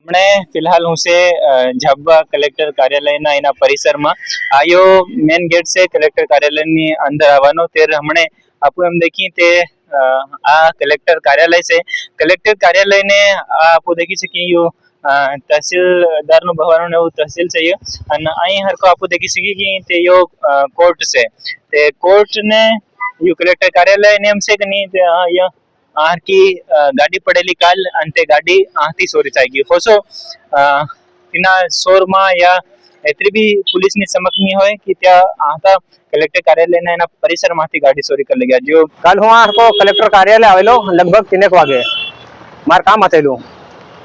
આપણે ફિલહાલ હું છે ઝાબવા કલેક્ટર કાર્યાલયના એના પરિસરમાં આયો મેન ગેટ છે કલેક્ટર કાર્યાલયની અંદર આવવાનો ત્યારે હમણે આપું એમ દેખી તે આ કલેક્ટર કાર્યાલય છે કલેક્ટર કાર્યાલયને આપું દેખી શકીએ યો તहसीलदार નું ભવન એવું તहसील છે અને અહીં હરકો આપું દેખી શકીએ કે તે યો કોર્ટ છે તે કોર્ટ ને યો કલેક્ટર કાર્યાલય નેમ છે કે નહીં તે અહીંયા आर की गाड़ी पड़ेली काल अंते गाड़ी आती सोरी जाएगी होसो इना सोर में या एतरी भी पुलिस ની સમક ની હોય કે ત્યાં આતા કલેક્ટર કાર્યાલયના એના પરિસરમાંથી ગાડી ચોરી કરી ગયા જો કાલ હું આખો કલેક્ટર કાર્યાલય આવેલો લગભગ 3 વાગે માર કામ હતેલું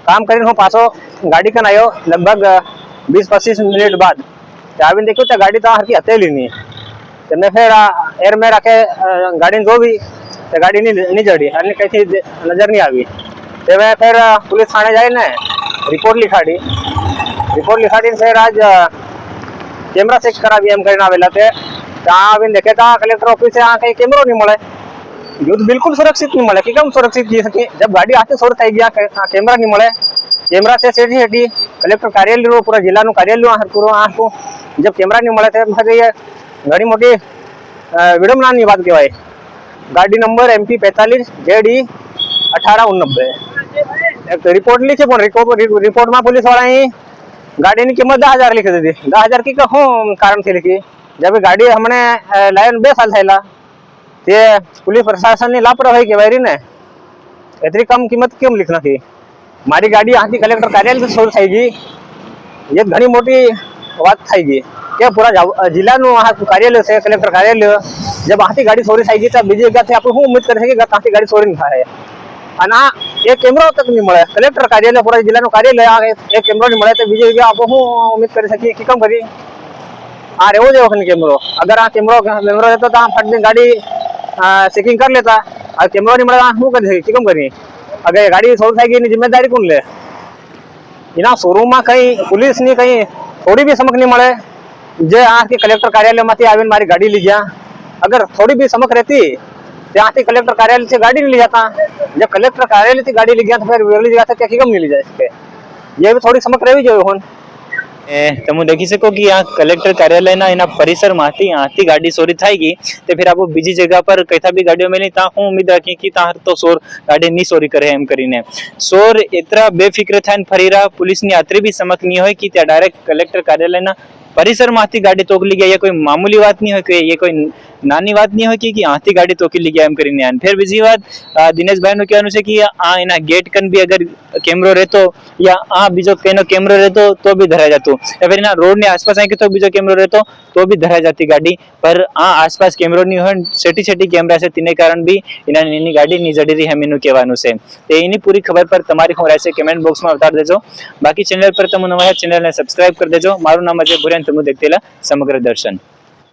કામ કરીને હું પાછો ગાડી કન આવ્યો લગભગ 20-25 મિનિટ બાદ આવીને દેખ્યું તો ગાડી તો આખી હતેલી નહીં તો મેં ફેર એર में रखे गाड़ी જોવી तो गाड़ी नहीं जड़ी अने कहीं नजर नहीं आई तो मैं फिर पुलिस थाने जाए ने रिपोर्ट लिखाड़ी फिर आज कैमरा चेक करा एम कर आवेला थे देखे था कलेक्टर ऑफिस से कहीं कैमरो नहीं मिले युद्ध बिल्कुल सुरक्षित नहीं मिले कि कम सुरक्षित जी सके जब गाड़ी आते सोर थी गया कैमरा नहीं मिले कैमरा से सेठी हेठी कलेक्टर कार्यालय पूरा जिला कार्यालय पूरा को जब कैमरा नहीं मिले थे घनी मोटी विडंबना बात कहवाय गाड़ी नंबर MP 45 JD 1889 रिपोर्ट लिखी रिपोर्ट में पुलिस वाला ही गाड़ी की कीमत 10,000 लिखी थी 10,000 की कहूँ कारण थी लिखी जब गाड़ी हमने लायन 2 साल थेला ते पुलिस प्रशासन ने लापरवाही कहवाय ने इतनी कम कीमत क्यों लिखना थी मारी गाड़ी यहाँ की कलेक्टर कार्यालय से सोर थी गई ये घनी मोटी बात थी गई क्या पूरा जिला कार्यालय से कलेक्टर कार्यालय जब आती गाड़ी चोरी थी गई तब बीजी जगह से आप उम्मीद कर सके कहाँ गाड़ी चोरी नहीं थाय અને આ એક કેમેરો તક નહીં મળે કલેક્ટર કાર્યાલય પૂરા જિલ્લાનું કાર્યાલય એક કેમેરો નહીં મળે તો બીજી જગ્યાએ આપણે શું ઉમ્મીદ કરી શકીએ કે કેમ કરી આ રહેવો જ વખત કેમેરો અગર આ કેમેરો રહેતો તો ફટને ગાડી ચેકિંગ કરી લેતા આ કેમેરો નહીં મળે શું કરી શકીએ કેમ કરી અગર ગાડી ચોરી થઈ ગઈ એની જિમ્મેદારી કોણ લે એના શોરૂમમાં કઈ પોલીસની કઈ થોડી બી સમક નહીં મળે જે આ કે કલેક્ટર કાર્યાલયમાંથી આવીને મારી ગાડી લઈ ગયા अगर थोड़ी भी समक रहती यहाँ से कलेक्टर कार्यालय से गाड़ी नहीं ले जाता जब कलेक्टर कार्यालय से गाड़ी ले गया तो फिर अगली जगह से क्या कम नहीं ले जा सकते ये भी थोड़ी समक रही जो होन તમે દેખી શકો કે આ કલેક્ટર કાર્યાલયના એના પરિસરમાંથી આથી ગાડી ચોરી થઈ ગઈ તો ફિર આપો બીજી જગ્યા પર કઈથા બી ગાડીઓ મેલી તા હું ઉમ્મીદ રાખી કે તાર તો ચોર ગાડી ની ચોરી કરે એમ કરીને ચોર એતરા બેફિક્ર થઈને ફરી રહ્યા પુલિસની આતરી બી સમક નહીં હોય કે ત્યાં ડાયરેક્ટ કલેક્ટર કાર્યાલયના પરિસરમાંથી ગાડી તોકલી ગયા ये कोई मामूली बात नहीं है कि ये कोई नानी बात नहीं है कि हाथी गाड़ी तोकी ली गया एम કરીને फिर બીજી વાત દિનેશભાઈ નું કહેવાનું છે કે આ એના ગેટ કન બી અગર કેમેરો રહેતો या આ બીજો કેનો કેમેરો રહેતો તો બી ધરાઈ જતું या फिर એના રોડ ની આસપાસ આઈ કે તો બીજો કેમેરો રહેતો તો બી ધરાઈ જતી ગાડી પર આ આસપાસ કેમેરો ની હોય છેટી છેટી કેમેરા છે તેને કારણ બી એના એની ગાડી ની જડી રહી એમનું કહેવાનું છે તે એની પૂરી ખબર પર તમારી શું રહેશે કમેન્ટ બોક્સ માં બતાવી દેજો બાકી ચેનલ પર તમે નવા ચેનલ ને સબસ્ક્રાઇબ કરી દેજો મારું નામ અજય ભુરિયા તમે દેખતેલા સમગ્ર દર્શન।